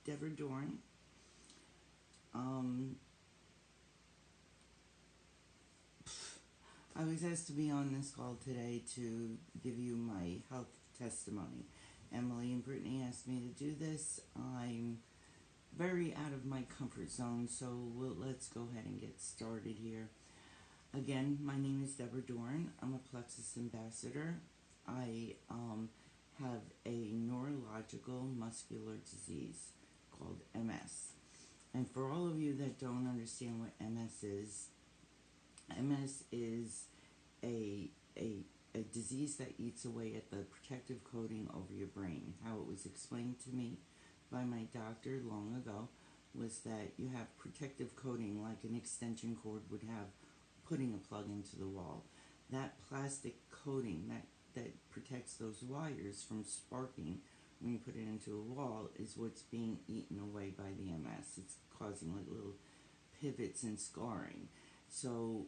Deborah Dorn. Um, I was asked to be on this call today to give you my health testimony. Emily and Brittany asked me to do this. I'm very out of my comfort zone, so let's go ahead and get started here. Again, my name is Deborah Dorn. I'm a Plexus ambassador. I have a neurological muscular disease called MS. And for all of you that don't understand what MS is a, a, a disease that eats away at the protective coating over your brain. How it was explained to me by my doctor long ago was that you have protective coating like an extension cord would have putting a plug into the wall. That plastic coating that protects those wires from sparking when you put it into a wall is what's being eaten away by the MS. It's causing like little pivots and scarring. So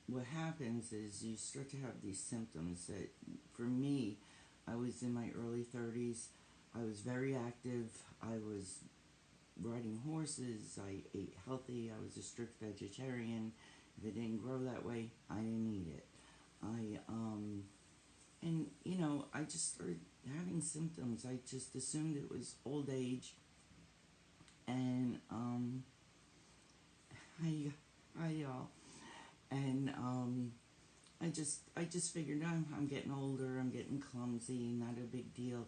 what happens is you start to have these symptoms that, for me, I was in my early 30s. I was very active. I was riding horses. I ate healthy. I was a strict vegetarian. If it didn't grow that way, I didn't eat it. I just started having symptoms. I just assumed it was old age. And, hi y'all. And, I just figured I'm getting older, I'm getting clumsy, not a big deal.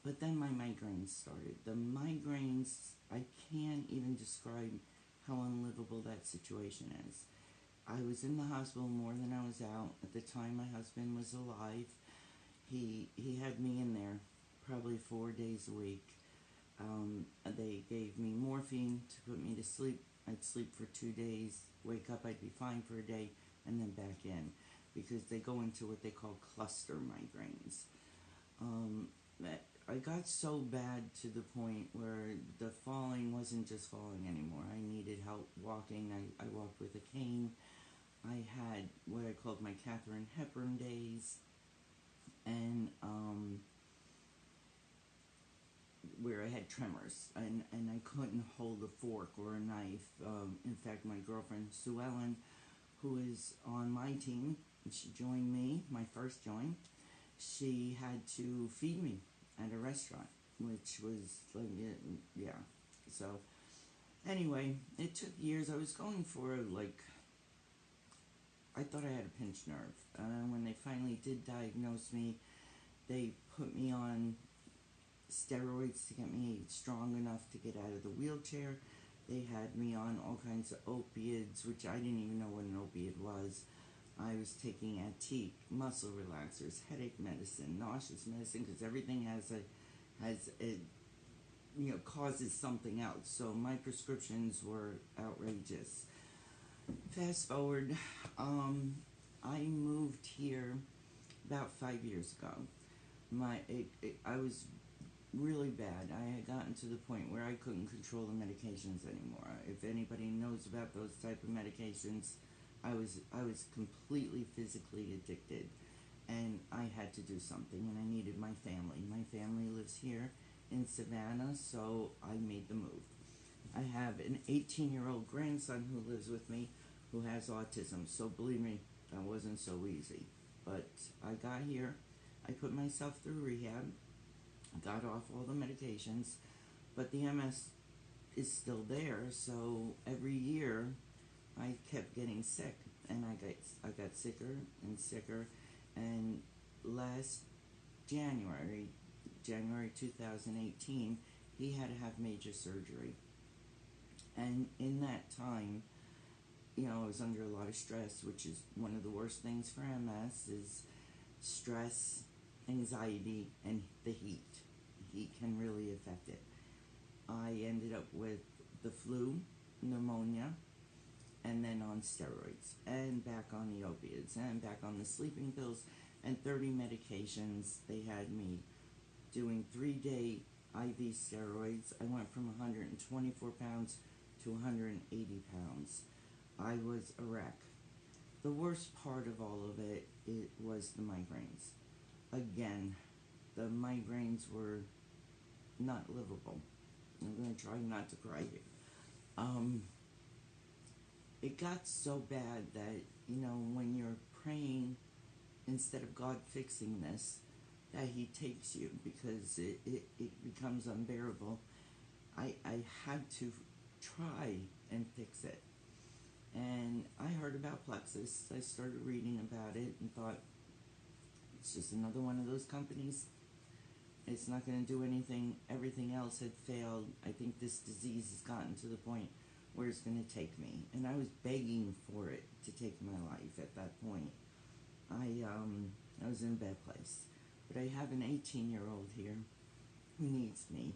But then my migraines started. The migraines, I can't even describe how unlivable that situation is. I was in the hospital more than I was out. At the time, my husband was alive. He had me in there probably 4 days a week. They gave me morphine to put me to sleep. I'd sleep for 2 days, wake up, I'd be fine for a day, and then back in. Because they go into what they call cluster migraines. I got so bad to the point where the falling wasn't just falling anymore. I needed help walking. I walked with a cane. I had what I called my Katharine Hepburn days, and where I had tremors, and I couldn't hold a fork or a knife. In fact, my girlfriend, Sue Ellen, who is on my team, she joined me, my first join, she had to feed me at a restaurant, which was like, yeah. So, anyway, it took years. I was going for, I thought I had a pinched nerve. When they finally did diagnose me, they put me on steroids to get me strong enough to get out of the wheelchair. They had me on all kinds of opiates, which I didn't even know what an opiate was. I was taking Antique, muscle relaxers, headache medicine, nauseous medicine, because everything causes something else. So my prescriptions were outrageous. Fast forward, I moved here about 5 years ago. I was really bad. I had gotten to the point where I couldn't control the medications anymore. If anybody knows about those type of medications, I was completely physically addicted, and I had to do something, and I needed my family. My family lives here in Savannah, so I made the move. I have an 18-year-old grandson who lives with me who has autism, so believe me, that wasn't so easy. But I got here, I put myself through rehab, got off all the medications, but the MS is still there, so every year I kept getting sick, and I got sicker and sicker, and last January 2018, he had to have major surgery. And in that time, I was under a lot of stress, which is one of the worst things for MS, is stress, anxiety, and the heat. Heat can really affect it. I ended up with the flu, pneumonia, and then on steroids, and back on the opiates, and back on the sleeping pills, and 30 medications. They had me doing 3-day IV steroids. I went from 124 pounds to 180 pounds. I was a wreck. The worst part of all of it was the migraines. Again, the migraines were not livable. I'm going to try not to cry here. Um, it got so bad that, when you're praying, instead of God fixing this, that he takes you because it becomes unbearable. I had to try and fix it. And I heard about Plexus. I started reading about it and thought, it's just another one of those companies. It's not going to do anything. Everything else had failed. I think this disease has gotten to the point where it's going to take me. And I was begging for it to take my life at that point. I was in a bad place. But I have an 18-year-old here who needs me.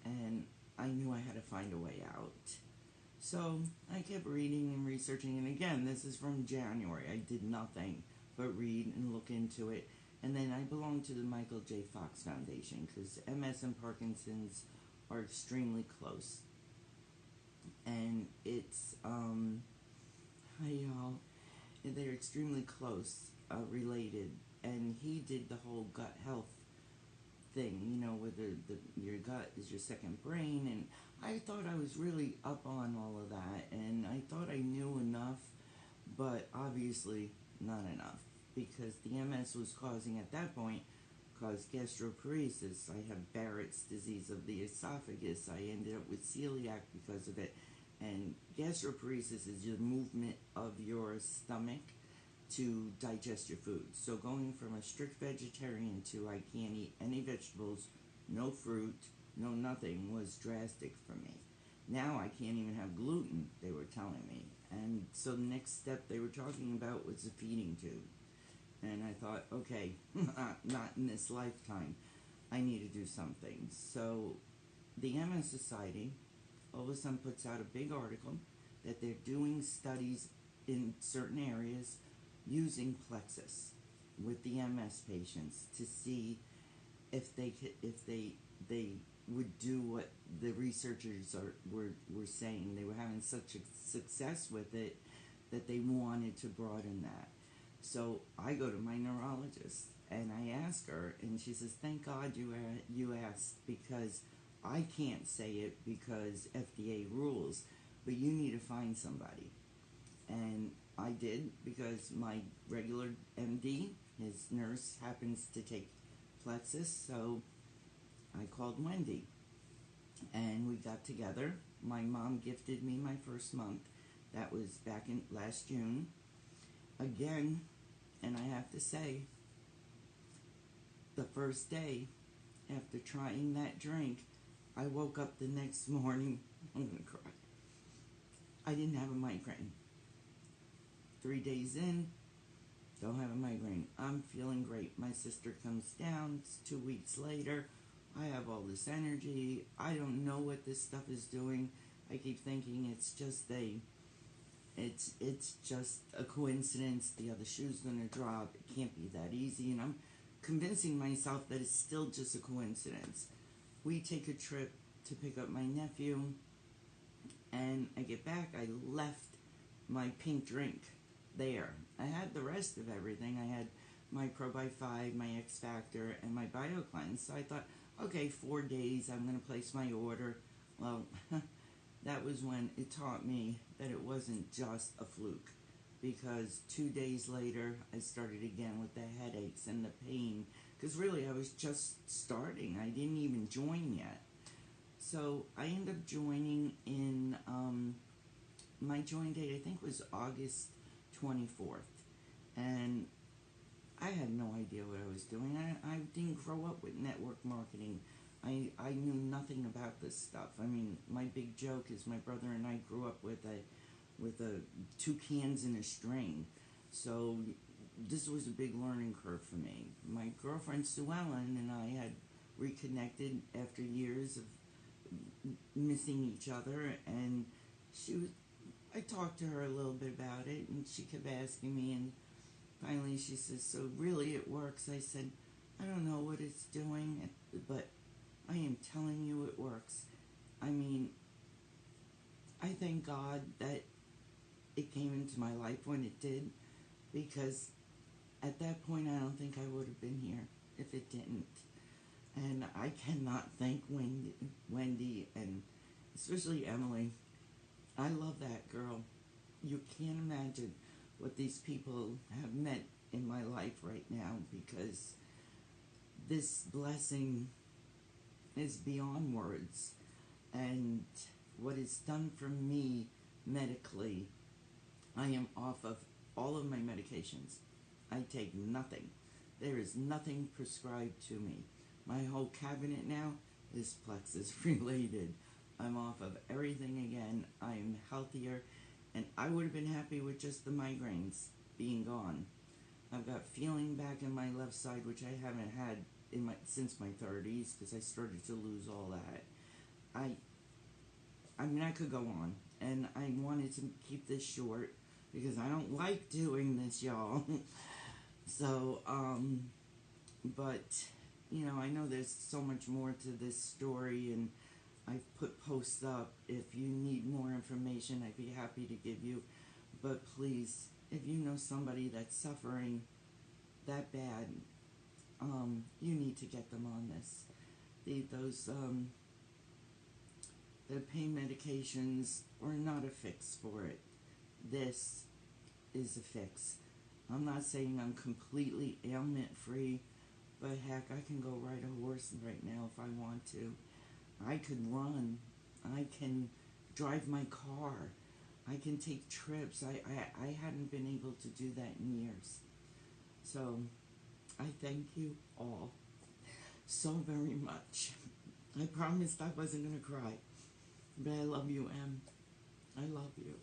And I knew I had to find a way out. So I kept reading and researching. And again, this is from January. I did nothing but read and look into it. And then I belong to the Michael J. Fox Foundation because MS and Parkinson's are extremely close. And it's, they're extremely close, related. And he did the whole gut health thing, where your gut is your second brain. And I thought I was really up on all of that. And I thought I knew enough, but obviously not enough. Because the MS was causing, at that point, caused gastroparesis. I have Barrett's disease of the esophagus. I ended up with celiac because of it. And gastroparesis is the movement of your stomach to digest your food. So going from a strict vegetarian to I can't eat any vegetables, no fruit, no nothing, was drastic for me. Now I can't even have gluten, they were telling me. And so the next step they were talking about was a feeding tube. And I thought, okay, not in this lifetime. I need to do something. So the MS Society all of a sudden puts out a big article that they're doing studies in certain areas using Plexus with the MS patients to see if they would do what the researchers were saying. They were having such a success with it that they wanted to broaden that. So I go to my neurologist and I ask her, and she says, "Thank God you asked, because I can't say it because FDA rules, but you need to find somebody." And I did, because my regular MD, his nurse, happens to take Plexus, so I called Wendy. And we got together. My mom gifted me my first month. That was back in last June. Again, and I have to say, the first day after trying that drink, I woke up the next morning, I'm going to cry. I didn't have a migraine. 3 days in, don't have a migraine. I'm feeling great. My sister comes down. It's 2 weeks later. I have all this energy. I don't know what this stuff is doing. I keep thinking it's just a coincidence. The other shoe's going to drop. It can't be that easy. And I'm convincing myself that it's still just a coincidence. We take a trip to pick up my nephew, and I get back. I left my pink drink there. I had the rest of everything. I had my Pro by 5, my X Factor, and my BioCleanse. So I thought, okay, 4 days, I'm going to place my order. Well, that was when it taught me that it wasn't just a fluke, because 2 days later, I started again with the headaches and the pain, because really I was just starting. I didn't even join yet. So I ended up joining in, my join date I think was August 24th, and I had no idea what I was doing. I didn't grow up with network marketing. I knew nothing about this stuff. I mean, my big joke is my brother and I grew up with a 2 cans and a string. So this was a big learning curve for me. My girlfriend Sue Ellen and I had reconnected after years of missing each other, and I talked to her a little bit about it, and she kept asking me, and finally she says, "So really it works?" I said, "I don't know what it's doing, but I am telling you it works." I mean, I thank God that it came into my life when it did, because at that point I don't think I would have been here if it didn't. And I cannot thank Wendy and especially Emily. I love that girl. You can't imagine what these people have meant in my life right now, because this blessing is beyond words. And what it's done for me medically, I am off of all of my medications. I take nothing. There is nothing prescribed to me. My whole cabinet now is Plexus related. I'm off of everything again. I'm healthier, and I would have been happy with just the migraines being gone. I've got feeling back in my left side, which I haven't had since my 30s, because I started to lose all that. I mean, I could go on, and I wanted to keep this short because I don't like doing this, y'all. So, but, I know there's so much more to this story, and I've put posts up. If you need more information, I'd be happy to give you. But please, if you know somebody that's suffering that bad, you need to get them on this. The pain medications are not a fix for it. This is a fix. I'm not saying I'm completely ailment free, but heck, I can go ride a horse right now if I want to. I could run. I can drive my car. I can take trips. I hadn't been able to do that in years. So I thank you all so very much. I promised I wasn't going to cry, but I love you, Em. I love you.